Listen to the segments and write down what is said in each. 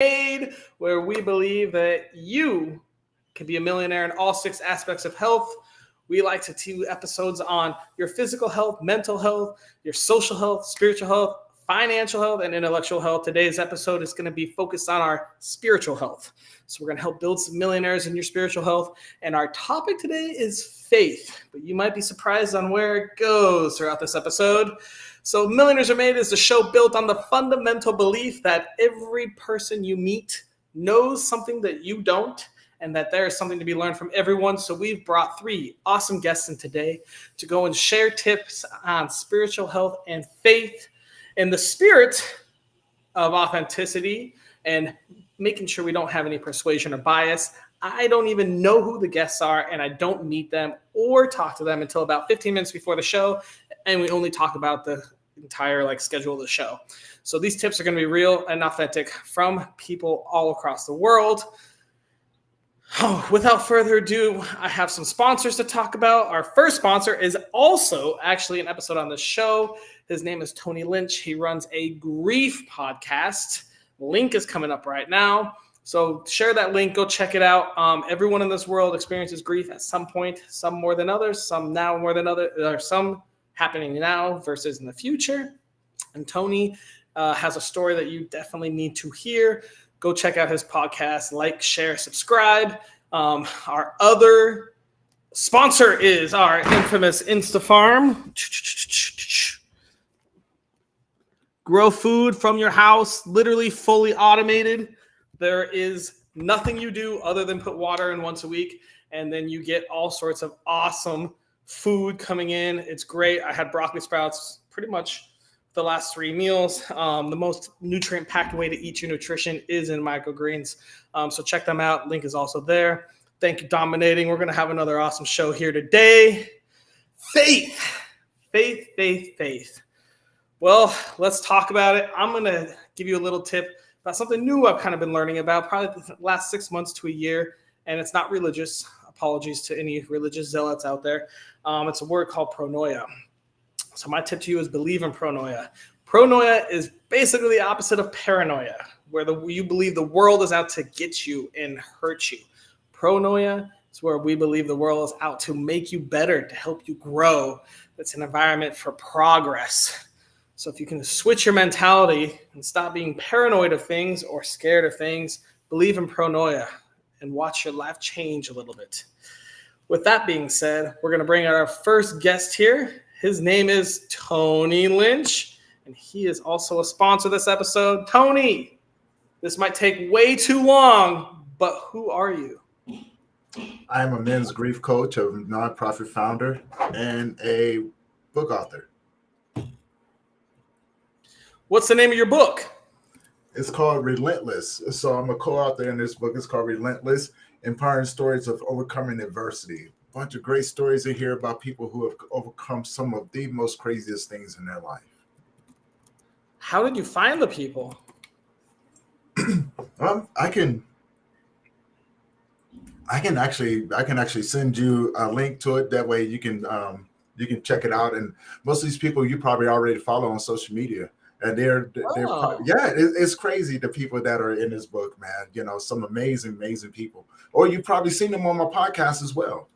Made, where we believe that you can be a millionaire in all 6 aspects of health. We like to do episodes on your physical health, mental health, your social health, spiritual health, financial health, and intellectual health. Today's episode is going to be focused on our spiritual health. So we're going to help build some millionaires in your spiritual health. And our topic today is faith, but you might be surprised on where it goes throughout this episode. So Millionaires Are Made is a show built on the fundamental belief that every person you meet knows something that you don't, and that there is something to be learned from everyone. So we've brought 3 awesome guests in today to go and share tips on spiritual health and faith in the spirit of authenticity and making sure we don't have any persuasion or bias. I don't even know who the guests are, and I don't meet them or talk to them until about 15 minutes before the show, and we only talk about the entire schedule of the show. So these tips are going to be real and authentic from people all across the world. Without further ado, I have some sponsors to talk about. Our first sponsor is also actually an episode on the show. His name is Tony Lynch. He runs a grief podcast. Link is coming up right now. So share that link. Go check it out. Everyone in this world experiences grief at some point, some more than others, some now more than others, or some happening now versus in the future. And Tony has a story that you definitely need to hear. Go check out his podcast, like, share, subscribe. Our other sponsor is our infamous InstaFarm. Grow food from your house, literally fully automated. There is nothing you do other than put water in once a week, and then you get all sorts of awesome food coming in. It's great. I had broccoli sprouts pretty much the last 3 meals. The most nutrient-packed way to eat your nutrition is in microgreens. So check them out. Link is also there. Thank you, Dominating. We're going to have another awesome show here today. Faith. Faith, faith, faith. Well, let's talk about it. I'm going to give you a little tip about something new I've kind of been learning about probably the last 6 months to a year, and it's not religious. Apologies to any religious zealots out there. It's a word called pronoia. So my tip to you is believe in pronoia. Pronoia is basically the opposite of paranoia, where you believe the world is out to get you and hurt you. Pronoia is where we believe the world is out to make you better, to help you grow. It's an environment for progress. So if you can switch your mentality and stop being paranoid of things or scared of things, believe in pronoia and watch your life change a little bit. With that being said, we're going to bring out our first guest here. His name is Tony Lynch, and he is also a sponsor of this episode. Tony, this might take way too long, but who are you? I am a men's grief coach, a nonprofit founder, and a book author. What's the name of your book? It's called Relentless. So I'm a co-author in this book. It's called Relentless, Empowering Stories of Overcoming Adversity. A bunch of great stories in here about people who have overcome some of the most craziest things in their life. How did you find the people? I can actually send you a link to it. That way you can check it out. And most of these people you probably already follow on social media. And it's crazy the people that are in this book, man. Some amazing people. Or you've probably seen them on my podcast as well.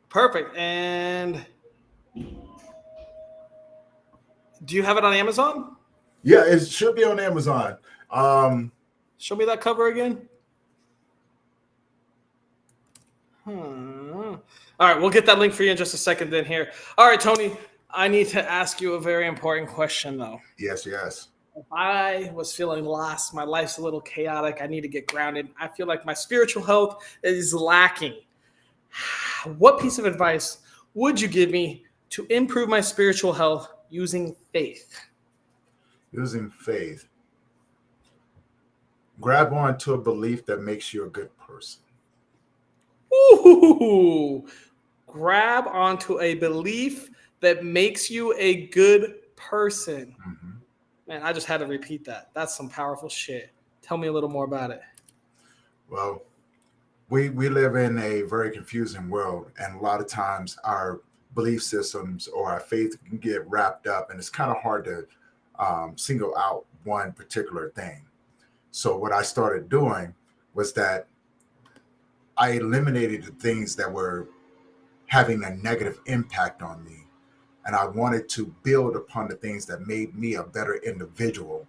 Perfect. And do you have it on Amazon? Yeah, it should be on Amazon. Show me that cover again. All right, we'll get that link for you in just a second then here. All right, Tony, I need to ask you a very important question, though. Yes. If I was feeling lost, my life's a little chaotic, I need to get grounded, I feel like my spiritual health is lacking. What piece of advice would you give me to improve my spiritual health using faith? Using faith. Grab onto a belief that makes you a good person. Ooh, grab onto a belief that makes you a good person. Mm-hmm. Man, I just had to repeat that. That's some powerful shit. Tell me a little more about it. Well, we live in a very confusing world, and a lot of times our belief systems or our faith can get wrapped up, and it's kind of hard to single out one particular thing. So what I started doing was that I eliminated the things that were having a negative impact on me. And I wanted to build upon the things that made me a better individual.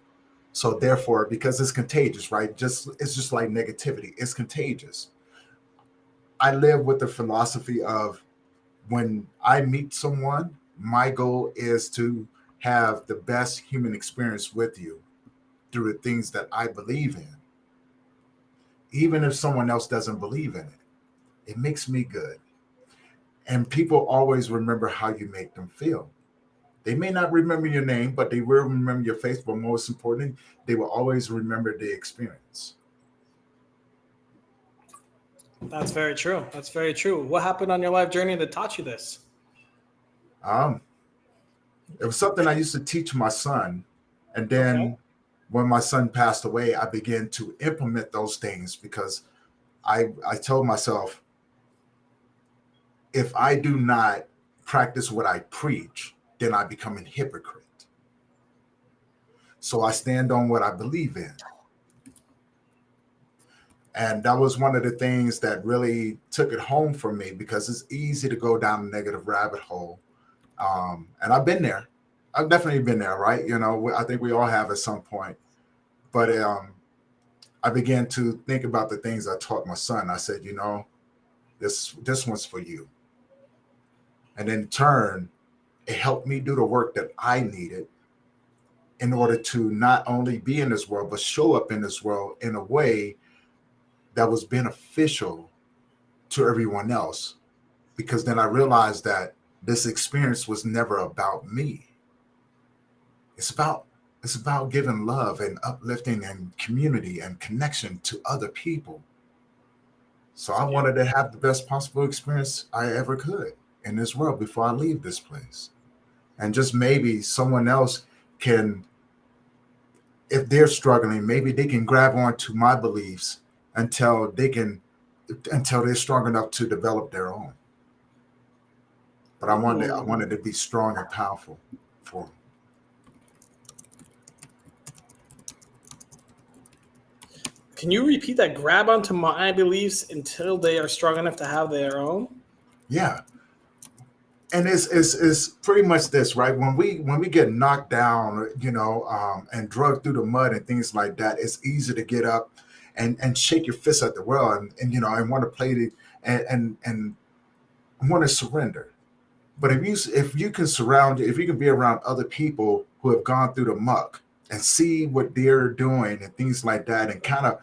So therefore, because it's contagious, right? It's just like negativity. It's contagious. I live with the philosophy of when I meet someone, my goal is to have the best human experience with you through the things that I believe in. Even if someone else doesn't believe in it, it makes me good. And people always remember how you make them feel. They may not remember your name, but they will remember your face. But most importantly, they will always remember the experience. That's very true. That's very true. What happened on your life journey that taught you this? Um, it was something I used to teach my son. And Okay. then when my son passed away, I began to implement those things because I told myself, if I do not practice what I preach, then I become a hypocrite. So I stand on what I believe in. And that was one of the things that really took it home for me because it's easy to go down a negative rabbit hole. And I've been there. I've definitely been there, right? You know, I think we all have at some point. But I began to think about the things I taught my son. I said, you know, this one's for you. And in turn, it helped me do the work that I needed in order to not only be in this world, but show up in this world in a way that was beneficial to everyone else. Because then I realized that this experience was never about me. It's about it's about giving love and uplifting and community and connection to other people. So I Yeah. wanted to have the best possible experience I ever could in this world before I leave this place. And just maybe someone else can, if they're struggling, maybe they can grab onto my beliefs until they can until they're strong enough to develop their own. But I Ooh. wanted to be strong and powerful for them. Can you repeat that? Grab onto my beliefs until they are strong enough to have their own. Yeah. And it's pretty much this, right? When we get knocked down, and drugged through the mud and things like that, it's easy to get up and shake your fist at the world and want to play the and want to surrender. But if you can if you can be around other people who have gone through the muck and see what they're doing and things like that, and kind of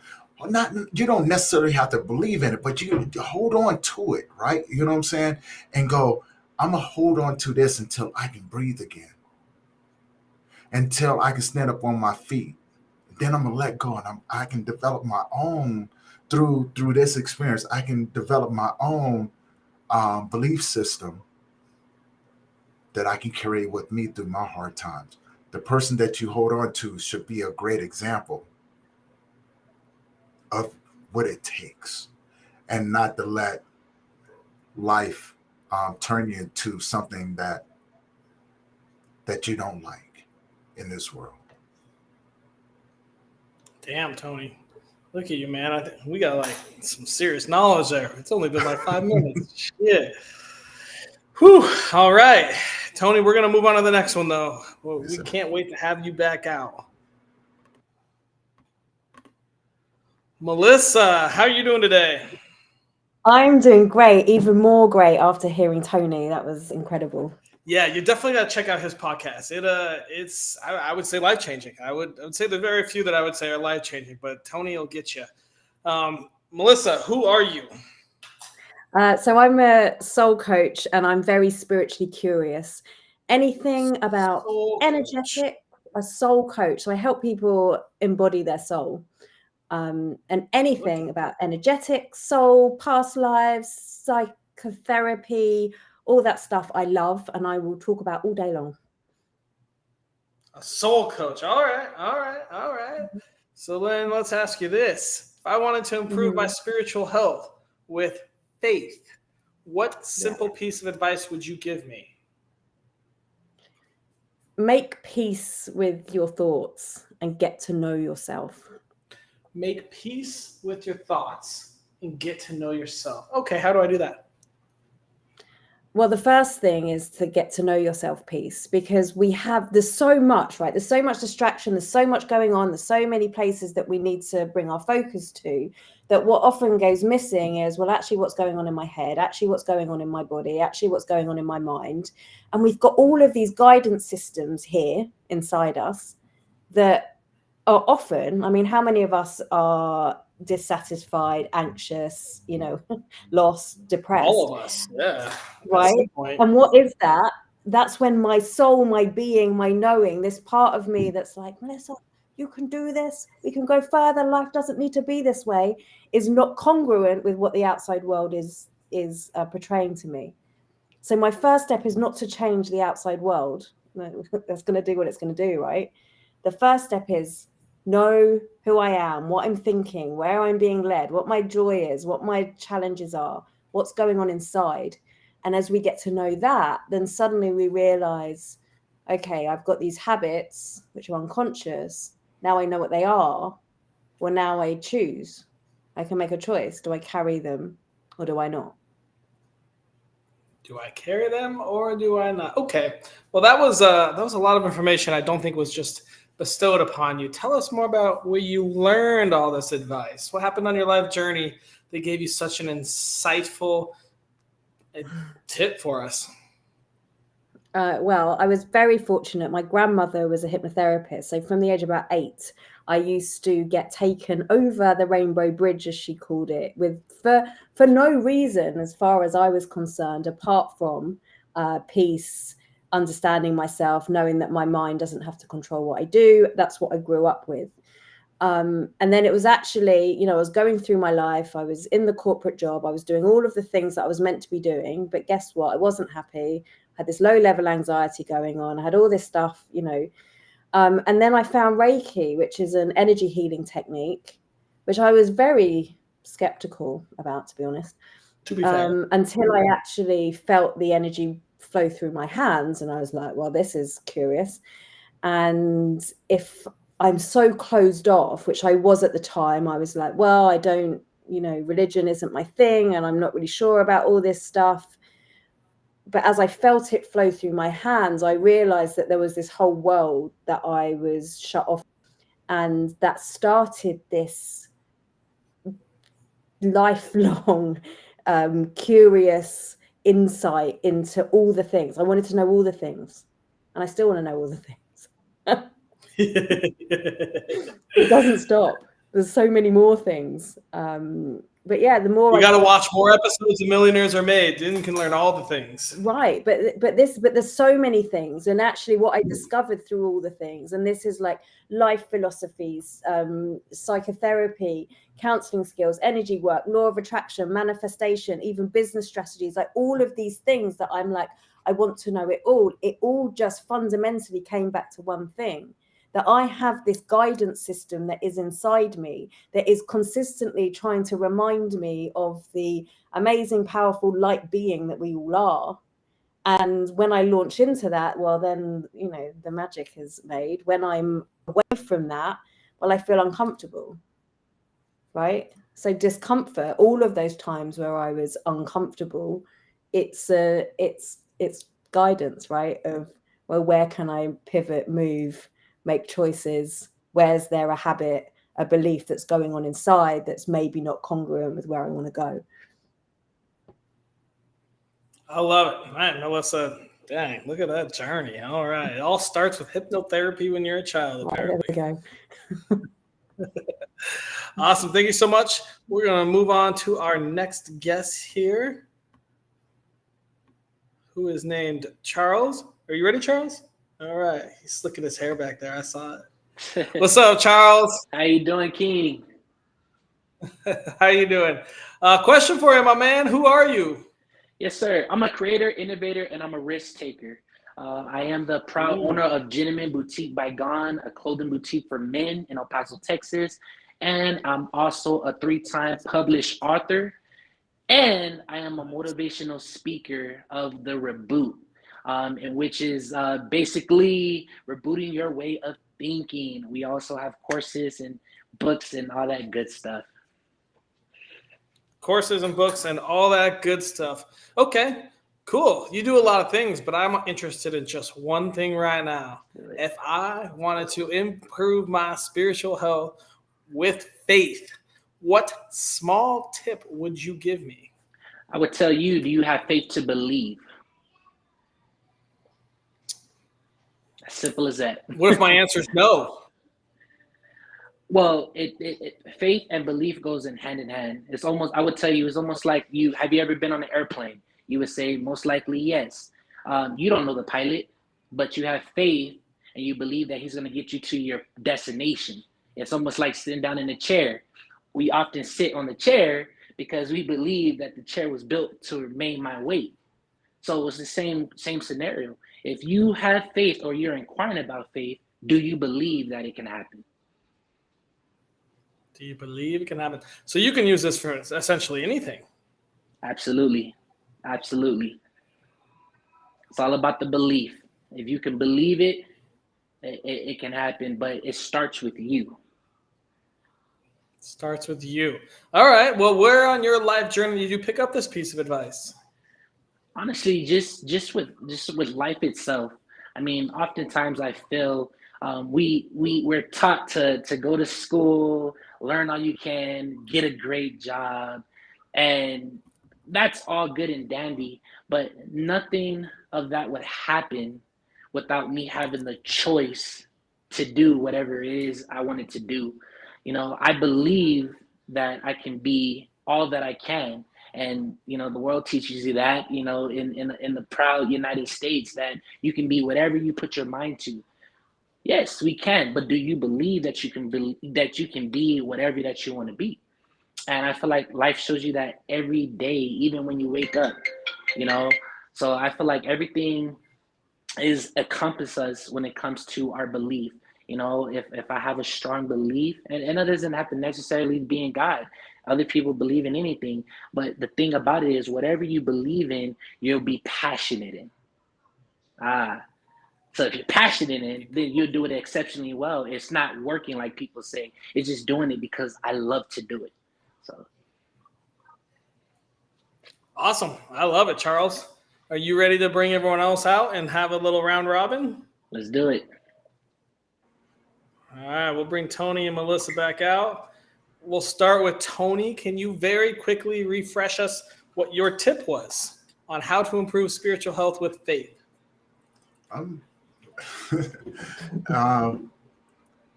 not you don't necessarily have to believe in it, but you hold on to it, right? You know what I'm saying? And go, I'm gonna hold on to this until I can breathe again, until I can stand up on my feet. Then I'm gonna let go, and I can develop my own through this experience. I can develop my own belief system that I can carry with me through my hard times. The person that you hold on to should be a great example of what it takes, and not to let life turn you into something that you don't like in this world. Damn, Tony. Look at you, man. I think we got like some serious knowledge there. It's only been like 5 minutes. Shit. Whew. All right. Tony, we're going to move on to the next one, though. Well, we Listen, can't wait to have you back out. Melissa, how are you doing today? I'm doing great, even more great after hearing Tony. That was incredible. Yeah, you definitely got to check out his podcast. It's I would say life changing. I would say there are very few that I would say are life changing, but Tony will get you. Melissa, who are you? So I'm a soul coach and I'm very spiritually curious. Anything about Soul coach. energetic, a soul coach. So I help people embody their soul. And Look, anything about energetic, soul, past lives, psychotherapy, all that stuff I love and I will talk about all day long. a soul coach. All right, all right, all right. So then let's ask you this. If I wanted to improve my Mhm. spiritual health with faith, what Yeah. simple piece of advice would you give me? Make peace with your thoughts and get to know yourself. make peace with your thoughts and get to know yourself. Okay, how do I do that? Well, the first thing is to get to know yourself piece, because there's so much, right? There's so much distraction. There's so much going on. There's so many places that we need to bring our focus to, that what often goes missing is, well, actually what's going on in my head, actually what's going on in my body, actually what's going on in my mind. And we've got all of these guidance systems here inside us that are often, I mean, how many of us are dissatisfied, anxious, lost, depressed? All of us, yeah. Right. And what is that? That's when my soul, my being, my knowing, this part of me that's like, Melissa, you can do this. We can go further. Life doesn't need to be this way, is not congruent with what the outside world is portraying to me. So my first step is not to change the outside world. That's going to do what it's going to do, right? The first step is know who I am, what I'm thinking, where I'm being led, what my joy is, what my challenges are, what's going on inside. And as we get to know that, then suddenly we realize, okay, I've got these habits which are unconscious. Now I know what they are. Well, now I choose. I can make a choice. Do I carry them or do I not? Do I carry them or do I not? Okay. Well, that was a lot of information I don't think was just bestowed upon you. Tell us more about where you learned all this advice. What happened on your life journey that gave you such an insightful tip for us? Well, I was very fortunate. My grandmother was a hypnotherapist. So from the age of about 8, I used to get taken over the Rainbow Bridge, as she called it, for no reason, as far as I was concerned, apart from peace, understanding myself, knowing that my mind doesn't have to control what I do. That's what I grew up with. And then it was actually, I was going through my life. I was in the corporate job. I was doing all of the things that I was meant to be doing. But guess what? I wasn't happy. I had this low level anxiety going on. I had all this stuff, and then I found Reiki, which is an energy healing technique, which I was very skeptical about, to be honest, to be fair. Until I actually felt the energy flow through my hands. And I was like, well, this is curious. And if I'm so closed off, which I was at the time, I was like, well, I don't, religion isn't my thing, and I'm not really sure about all this stuff. But as I felt it flow through my hands, I realized that there was this whole world that I was shut off. And that started this lifelong, curious insight into all the things. I wanted to know all the things. And I still want to know all the things. It doesn't stop. There's so many more things. But yeah, the more you got to watch more episodes of Millionaires Are Made, then you can learn all the things. Right, but there's so many things, and actually, what I discovered through all the things, and this is like life philosophies, psychotherapy, counseling skills, energy work, law of attraction, manifestation, even business strategies, like all of these things that I'm like, I want to know it all. It all just fundamentally came back to one thing. That I have this guidance system that is inside me that is consistently trying to remind me of the amazing, powerful light being that we all are. And when I launch into that, well, then, the magic is made. When I'm away from that, well, I feel uncomfortable, right? So discomfort, all of those times where I was uncomfortable, it's guidance, right? Of, well, where can I pivot, move, make choices? Where's there a habit, a belief that's going on inside that's maybe not congruent with where I want to go? I love it. Man, Melissa, dang, look at that journey. All right. It all starts with hypnotherapy when you're a child, apparently. There we go. Awesome. Thank you so much. We're going to move on to our next guest here, who is named Charles. Are you ready, Charles? All right. He's slicking his hair back there. I saw it. What's up, Charles? How you doing, King? How you doing? Question for you, my man. Who are you? Yes, sir. I'm a creator, innovator, and I'm a risk taker. I am the proud owner of Gentleman Boutique by Gone, a clothing boutique for men in El Paso, Texas. And I'm also a 3-time published author. And I am a motivational speaker of the Reboot, in which is basically rebooting your way of thinking. We also have courses and books and all that good stuff. Courses and books and all that good stuff. Okay, cool. You do a lot of things, but I'm interested in just one thing right now. If I wanted to improve my spiritual health with faith, what small tip would you give me? I would tell you, do you have faith to believe? As simple as that. What if my answer is no? Well, faith and belief goes in hand. It's almost, I would tell you, it's almost like have you ever been on an airplane? You would say most likely yes. You don't know the pilot, but you have faith and you believe that he's going to get you to your destination. It's almost like sitting down in a chair. We often sit on the chair because we believe that the chair was built to remain my weight. So it's the same scenario. If you have faith or you're inquiring about faith, do you believe that it can happen? Do you believe it can happen? So you can use this for essentially anything. Absolutely. Absolutely. It's all about the belief. If you can believe it, it can happen, but it starts with you. Starts with you. All right. Well, where on your life journey did you pick up this piece of advice? Honestly, just with life itself. I mean, oftentimes I feel we're taught to go to school, learn all you can, get a great job, and that's all good and dandy. But nothing of that would happen without me having the choice to do whatever it is I wanted to do. I believe that I can be all that I can. And, the world teaches you that, in the proud United States, that you can be whatever you put your mind to. Yes, we can. But do you believe that you can be whatever that you want to be? And I feel like life shows you that every day, even when you wake up, So I feel like everything encompasses us when it comes to our belief. If I have a strong belief, and it doesn't have to necessarily be in God. Other people believe in anything, but the thing about it is, whatever you believe in, you'll be passionate in. So if you're passionate in it, then you'll do it exceptionally well. It's not working like people say. It's just doing it because I love to do it. So awesome. I love it, Charles. Are you ready to bring everyone else out and have a little round robin? Let's do it. All right, we'll bring Tony and Melissa back out. We'll start with Tony. Can you very quickly refresh us what your tip was on how to improve spiritual health with faith?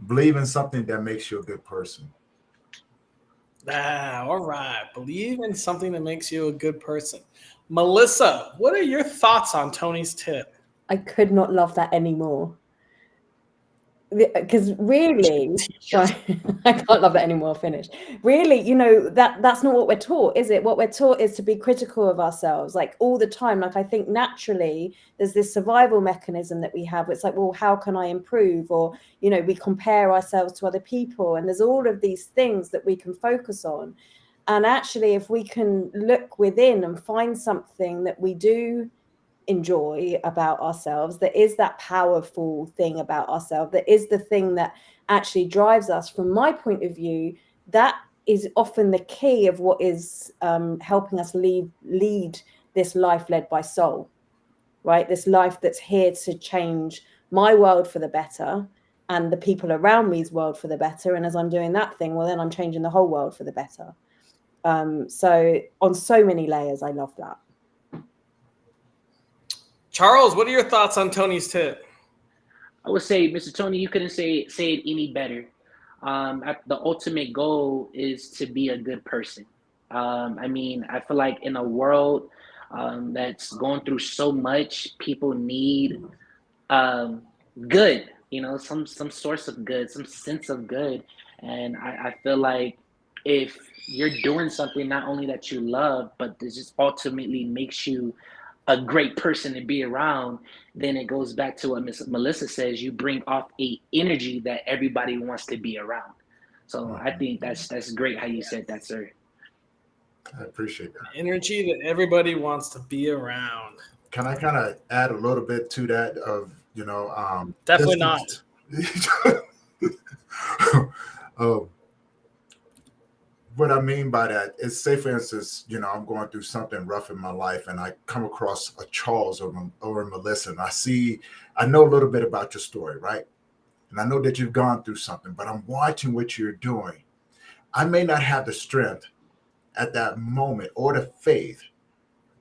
Believe in something that makes you a good person. All right. Believe in something that makes you a good person. Melissa, what are your thoughts on Tony's tip? I could not love that anymore. Because really, I can't love that anymore. Finish. Really, that's not what we're taught, is it? What we're taught is to be critical of ourselves, like all the time. Like I think naturally, there's this survival mechanism that we have. It's like, well, how can I improve? Or we compare ourselves to other people, and there's all of these things that we can focus on. And actually, if we can look within and find something that we do enjoy about ourselves, that is that powerful thing about ourselves, that is the thing that actually drives us, from my point of view, that is often the key of what is helping us lead this life led by soul, right? This life that's here to change my world for the better and the people around me's world for the better. And as I'm doing that thing, well, then I'm changing the whole world for the better. So on so many layers, I love that. Charles, what are your thoughts on Tony's tip? I would say, Mr. Tony, you couldn't say it any better. The ultimate goal is to be a good person. I feel like in a world that's going through so much, people need good, some source of good, some sense of good. And I feel like if you're doing something not only that you love, but this just ultimately makes you a great person to be around, then it goes back to what Miss Melissa says. You bring off a energy that everybody wants to be around. So I think that's great how you said that, sir. I appreciate that. Energy that everybody wants to be around. Can I kind of add a little bit to that of, definitely not. what I mean by that is, say for instance, you know, I'm going through something rough in my life, and I come across a Charles or a Melissa, and I know a little bit about your story, right? And I know that you've gone through something, but I'm watching what you're doing. I may not have the strength at that moment or the faith,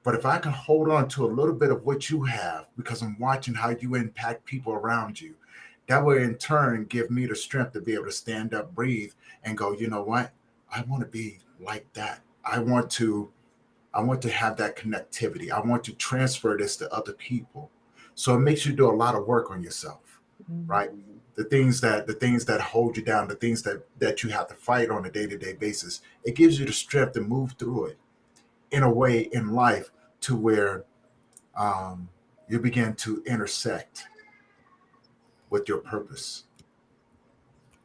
but if I can hold on to a little bit of what you have, because I'm watching how you impact people around you, that will in turn give me the strength to be able to stand up, breathe, and go, you know what? I want to be like that. I want to have that connectivity. I want to transfer this to other people. So it makes you do a lot of work on yourself, right? The things that hold you down, the things that you have to fight on a day-to-day basis, it gives you the strength to move through it in a way in life to where you begin to intersect with your purpose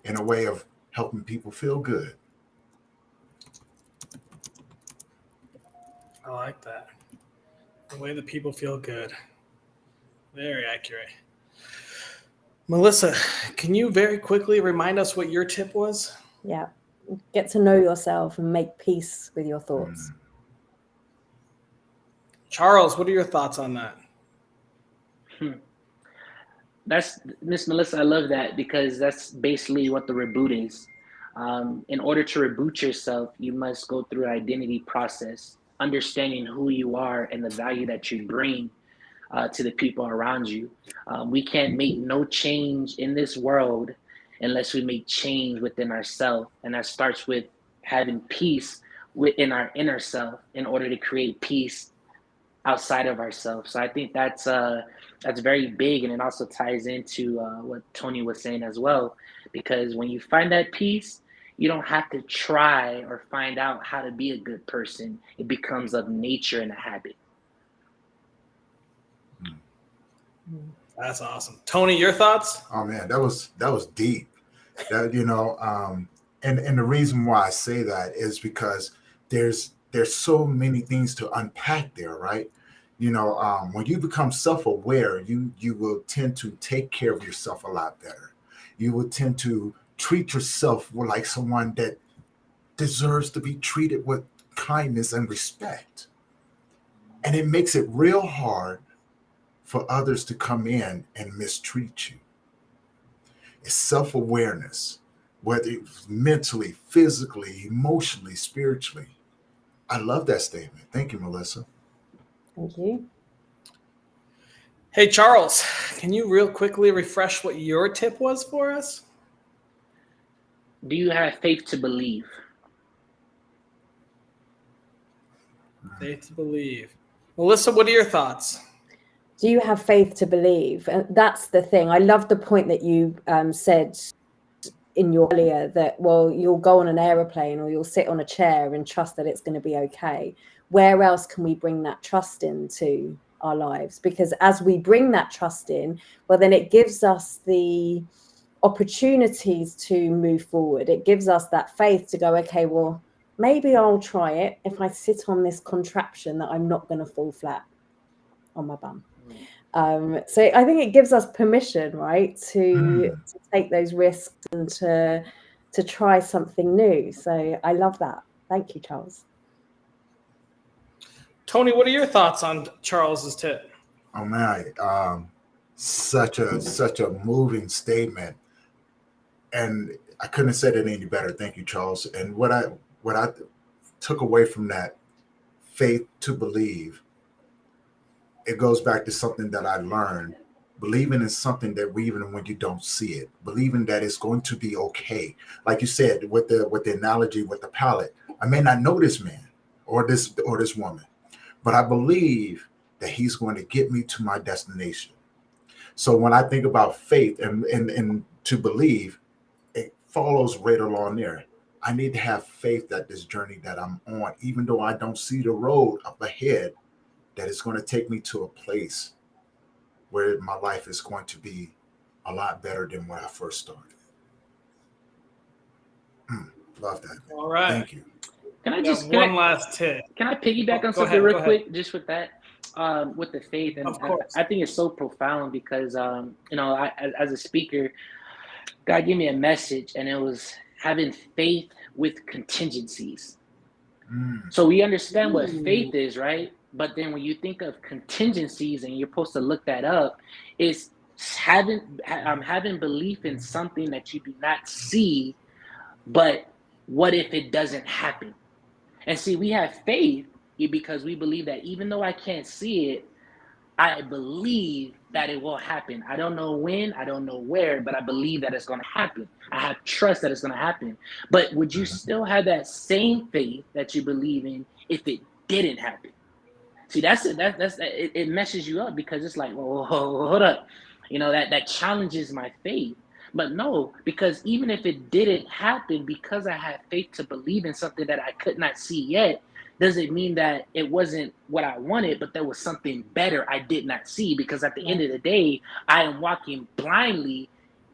in a way of helping people feel good. I like that. The way that people feel good. Very accurate. Melissa, can you very quickly remind us what your tip was? Yeah. Get to know yourself and make peace with your thoughts. Charles, what are your thoughts on that? That's Miss Melissa. I love that, because that's basically what the reboot is. In order to reboot yourself, you must go through an identity process, understanding who you are and the value that you bring to the people around you. We can't make no change in this world unless we make change within ourselves, and that starts with having peace within our inner self in order to create peace outside of ourselves. So I think that's very big, and it also ties into what Tony was saying as well, because when you find that peace, you don't have to try or find out how to be a good person. It becomes of nature and a habit. That's awesome. Tony, your thoughts? Oh man, that was deep. That, you know, and the reason why I say that is because there's so many things to unpack there, right? You know, when you become self-aware, you will tend to take care of yourself a lot better. You will tend to treat yourself like someone that deserves to be treated with kindness and respect. And it makes it real hard for others to come in and mistreat you. It's self-awareness, whether it's mentally, physically, emotionally, spiritually. I love that statement. Thank you, Melissa. Thank you. Hey, Charles, can you real quickly refresh what your tip was for us? Do you have faith to believe? Faith to believe. Melissa, what are your thoughts? Do you have faith to believe? And that's the thing. I love the point that you said in your earlier, that, well, you'll go on an aeroplane or you'll sit on a chair and trust that it's going to be okay. Where else can we bring that trust into our lives? Because as we bring that trust in, well, then it gives us the opportunities to move forward. It gives us that faith to go, okay, well, maybe I'll try it if I sit on this contraption that I'm not going to fall flat on my bum. So I think it gives us permission, right, to take those risks and to try something new. So I love that. Thank you, Charles. Tony, what are your thoughts on Charles's tip? Oh man, such a moving statement, and I couldn't have said it any better. Thank you, Charles. And what I took away from that, faith to believe, it goes back to something that I learned. Believing in something that even when you don't see it, believing that it's going to be okay. Like you said, with the analogy with the pallet, I may not know this man or this woman, but I believe that he's going to get me to my destination. So when I think about faith and to believe, it follows right along there. I need to have faith that this journey that I'm on, even though I don't see the road up ahead, that it's going to take me to a place where my life is going to be a lot better than when I first started. Love that. All right. Thank you. Can I just last tip? Can I piggyback on something real quick, just with that, with the faith? And of course. I think it's so profound because, you know, as a speaker, God gave me a message, and it was having faith with contingencies. So we understand what faith is, right? But then when you think of contingencies and you're supposed to look that up, it's having belief in something that you do not see, but what if it doesn't happen? And see, we have faith because we believe that even though I can't see it, I believe that it will happen. I don't know when, I don't know where, but I believe that it's going to happen. I have trust that it's going to happen. But would you still have that same faith that you believe in if it didn't happen? See, that's it. It messes you up because it's like, well, hold up, that challenges my faith. But no, because even if it didn't happen, because I had faith to believe in something that I could not see yet, doesn't mean that it wasn't what I wanted, but there was something better I did not see. Because at the end of the day, I am walking blindly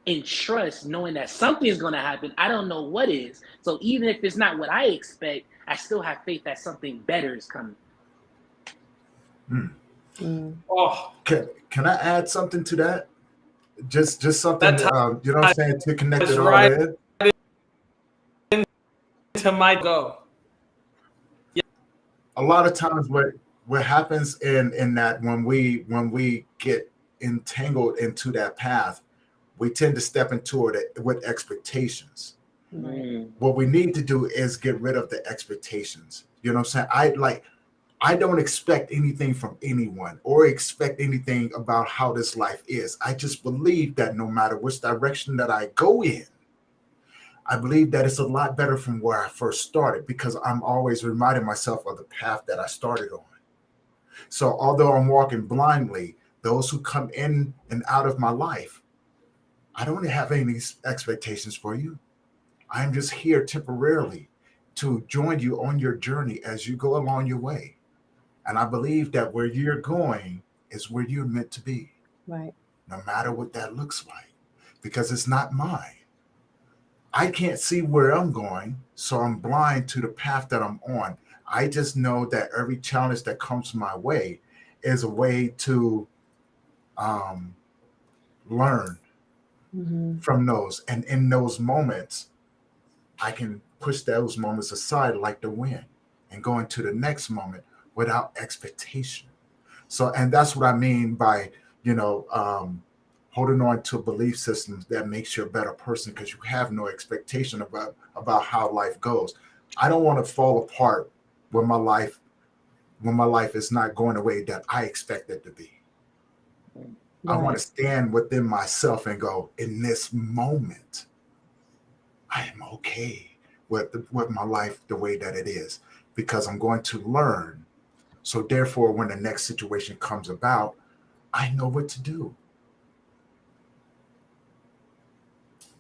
in trust, knowing that something is going to happen. I don't know what is. So even if it's not what I expect, I still have faith that something better is coming. Oh, can I add something to that? Just something, you know what I'm saying, to connect it all right in. To my go. A lot of times what happens in that when we get entangled into that path, we tend to step into it with expectations. What we need to do is get rid of the expectations. You know what I'm saying? I don't expect anything from anyone or expect anything about how this life is. I just believe that no matter which direction that I go in, I believe that it's a lot better from where I first started, because I'm always reminding myself of the path that I started on. So although I'm walking blindly, those who come in and out of my life, I don't have any expectations for you. I'm just here temporarily to join you on your journey as you go along your way. And I believe that where you're going is where you're meant to be. Right. No matter what that looks like, because it's not mine. I can't see where I'm going, so I'm blind to the path that I'm on. I just know that every challenge that comes my way is a way to learn from those. And in those moments, I can push those moments aside like the wind and go into the next moment without expectation. So, and that's what I mean by, holding on to belief systems that makes you a better person, because you have no expectation about how life goes. I don't want to fall apart when my life is not going the way that I expect it to be. Right. I want to stand within myself and go, in this moment, I am okay with my life the way that it is, because I'm going to learn. So therefore, when the next situation comes about, I know what to do.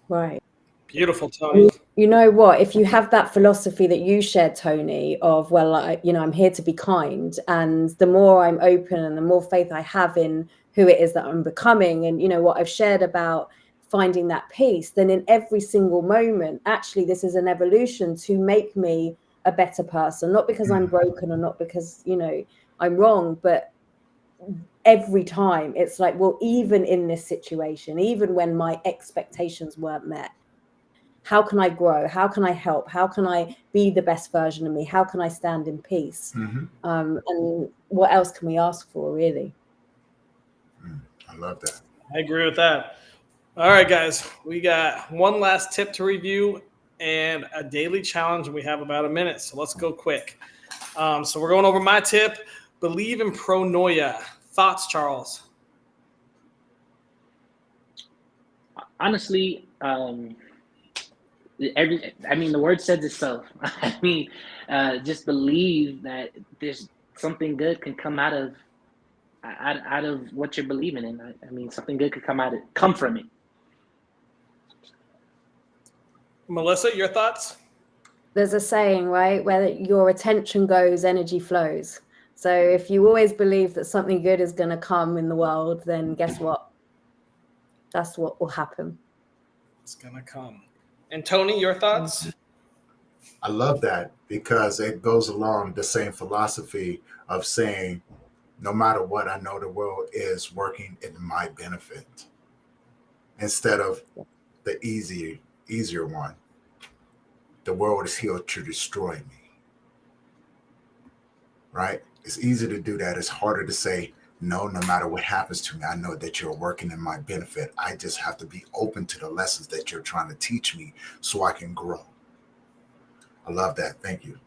Right. Beautiful, Tony. You know what? If you have that philosophy that you shared, Tony, of, well, I'm here to be kind, and the more I'm open and the more faith I have in who it is that I'm becoming, and what I've shared about finding that peace, then in every single moment, actually, this is an evolution to make me a better person, not because I'm broken or not because, I'm wrong, but every time it's like, well, even in this situation, even when my expectations weren't met, how can I grow? How can I help? How can I be the best version of me? How can I stand in peace? And what else can we ask for, really? I love that. I agree with that. All right, guys, we got one last tip to review and a daily challenge, and we have about a minute, so let's go quick. So we're going over my tip: believe in pronoia. Thoughts, Charles? Honestly, the word says itself. Just believe that there's something good can come out of what you're believing in. Something good could come from it. Melissa, your thoughts? There's a saying, right, where your attention goes, energy flows. So if you always believe that something good is going to come in the world, then guess what? That's what will happen. It's going to come. And Tony, your thoughts? I love that, because it goes along the same philosophy of saying, no matter what, I know the world is working in my benefit, instead of the easier one. the world is here to destroy me. Right? It's easy to do that. It's harder to say, no matter what happens to me, I know that you're working in my benefit. I just have to be open to the lessons that you're trying to teach me so I can grow. I love that. Thank you.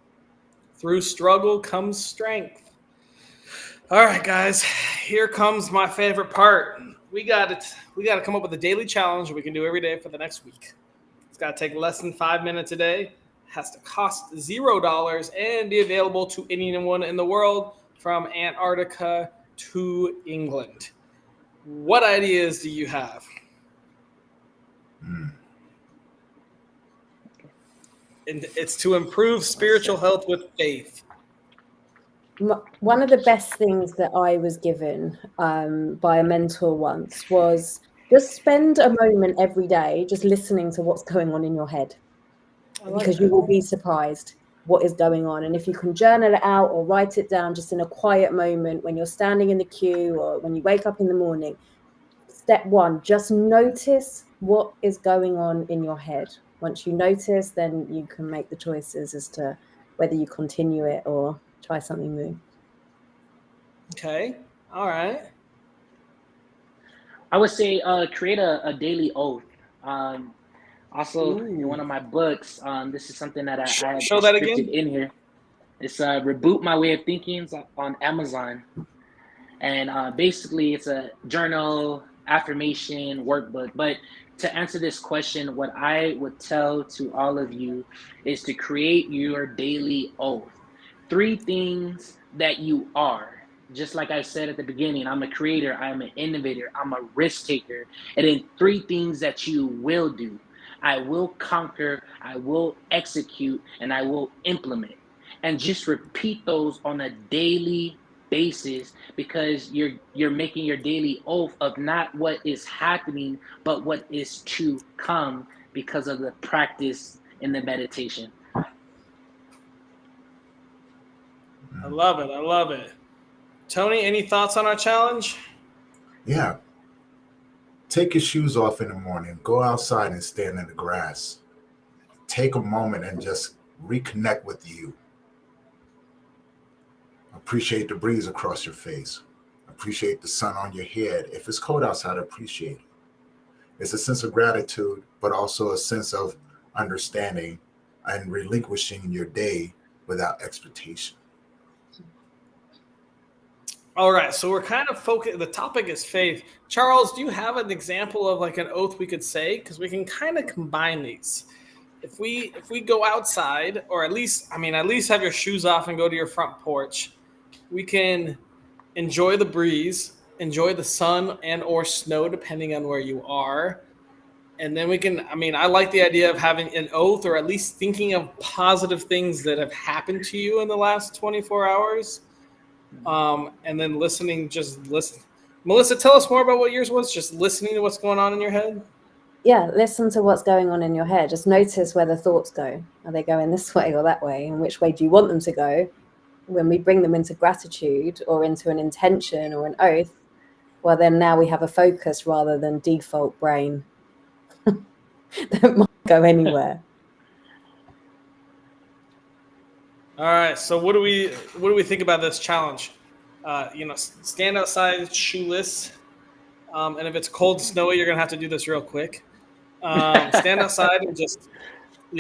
Through struggle comes strength. All right, guys, here comes my favorite part. We got to come up with a daily challenge we can do every day for the next week. It's got to take less than 5 minutes a day. Has to cost $0 and be available to anyone in the world from Antarctica to England. What ideas do you have? And it's to improve spiritual health with faith. One of the best things that I was given by a mentor once was just spend a moment every day just listening to what's going on in your head, because you will be surprised what is going on. And if you can journal it out or write it down just in a quiet moment when you're standing in the queue or when you wake up in the morning, step one, just notice what is going on in your head. Once you notice, then you can make the choices as to whether you continue it or try something new. Okay. All right. I would say create a daily oath. Also, in one of my books, this is something that I have Show that scripted again. in here. It's Reboot My Way of Thinking on Amazon. And basically, it's a journal, affirmation, workbook. But to answer this question, what I would tell to all of you is to create your daily oath. 3 things that you are. Just like I said at the beginning, I'm a creator, I'm an innovator, I'm a risk taker. And then 3 things that you will do. I will conquer, I will execute, and I will implement. And just repeat those on a daily basis, because you're making your daily oath of not what is happening, but what is to come because of the practice in the meditation. I love it. I love it. Tony, any thoughts on our challenge? Yeah. Take your shoes off in the morning. Go outside and stand in the grass. Take a moment and just reconnect with you. Appreciate the breeze across your face. Appreciate the sun on your head. If it's cold outside, appreciate it. It's a sense of gratitude, but also a sense of understanding and relinquishing your day without expectation. All right, so we're kind of focused. The topic is faith. Charles, do you have an example of like an oath we could say? Because we can kind of combine these. If we go outside, or at least have your shoes off and go to your front porch, we can enjoy the breeze, enjoy the sun and or snow, depending on where you are. And then we can, I like the idea of having an oath, or at least thinking of positive things that have happened to you in the last 24 hours. And then just listen. Melissa, tell us more about what yours was. Just listening to what's going on in your head. Yeah, listen to what's going on in your head. Just notice where the thoughts go. Are they going this way or that way? And which way do you want them to go? When we bring them into gratitude or into an intention or an oath, well, then now we have a focus rather than default brain that might go anywhere. All right. So what do we think about this challenge? Stand outside shoeless, and if it's cold and snowy, you're gonna have to do this real quick. Stand outside and just,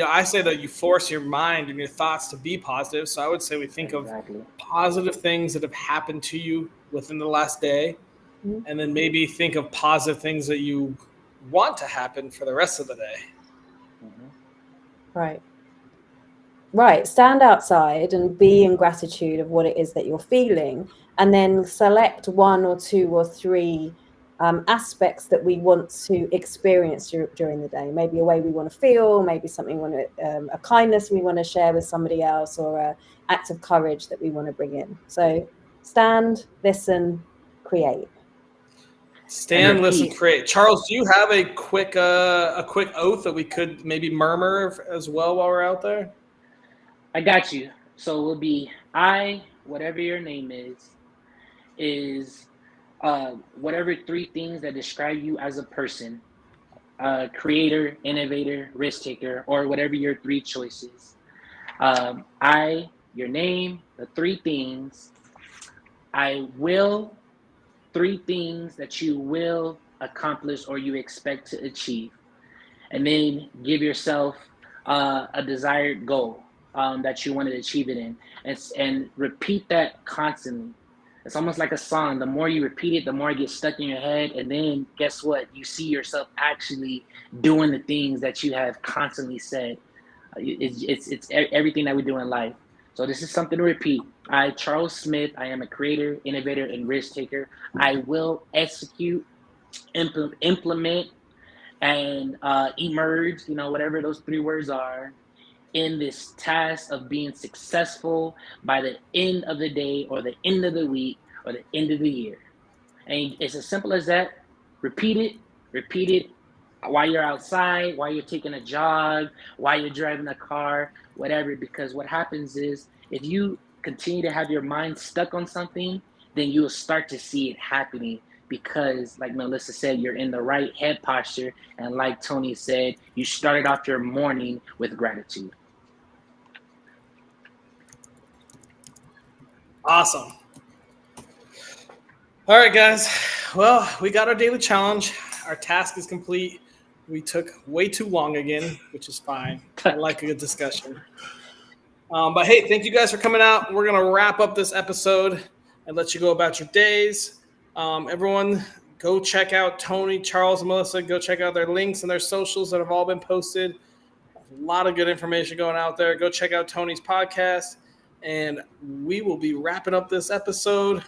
I say that you force your mind and your thoughts to be positive. So I would say we think of positive things that have happened to you within the last day, and then maybe think of positive things that you want to happen for the rest of the day. Right. Stand outside and be in gratitude of what it is that you're feeling, and then select 1 or 2 or 3 aspects that we want to experience during the day. Maybe a way we want to feel, maybe something a kindness we want to share with somebody else, or an act of courage that we want to bring in. So stand, listen, create. Stand, listen, create. Charles, do you have a quick oath that we could maybe murmur as well while we're out there? I got you. So it will be I, whatever your name is whatever 3 things that describe you as a person. creator, innovator, risk taker, or whatever your 3 choices. Your name, the 3 things. I will, 3 things that you will accomplish or you expect to achieve. And then give yourself a desired goal that you want to achieve it in, and repeat that constantly. It's almost like a song. The more you repeat it, the more it gets stuck in your head, and then guess what? You see yourself actually doing the things that you have constantly said. It's everything that we do in life. So this is something to repeat. I, Charles Smith, I am a creator, innovator, and risk taker. I will execute, implement, and emerge, whatever those 3 words are, in this task of being successful by the end of the day or the end of the week or the end of the year. And it's as simple as that. Repeat it while you're outside, while you're taking a jog, while you're driving a car, whatever, because what happens is if you continue to have your mind stuck on something, then you'll start to see it happening, because like Melissa said, you're in the right head posture, and like Tony said, you started off your morning with gratitude. Awesome. All right, guys. Well, we got our daily challenge. Our task is complete. We took way too long again, which is fine. I like a good discussion. But hey, thank you guys for coming out. We're going to wrap up this episode and let you go about your days. Everyone, go check out Tony, Charles, and Melissa. Go check out their links and their socials that have all been posted. A lot of good information going out there. Go check out Tony's podcast. And we will be wrapping up this episode.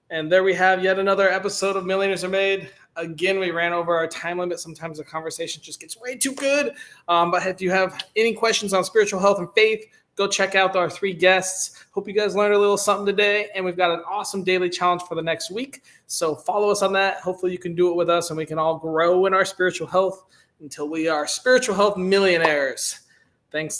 And there we have yet another episode of Millionaires Are Made. Again, we ran over our time limit. Sometimes the conversation just gets way too good. But if you have any questions on spiritual health and faith, go check out our 3 guests. Hope you guys learned a little something today. And we've got an awesome daily challenge for the next week. So follow us on that. Hopefully you can do it with us and we can all grow in our spiritual health until we are spiritual health millionaires. Thanks.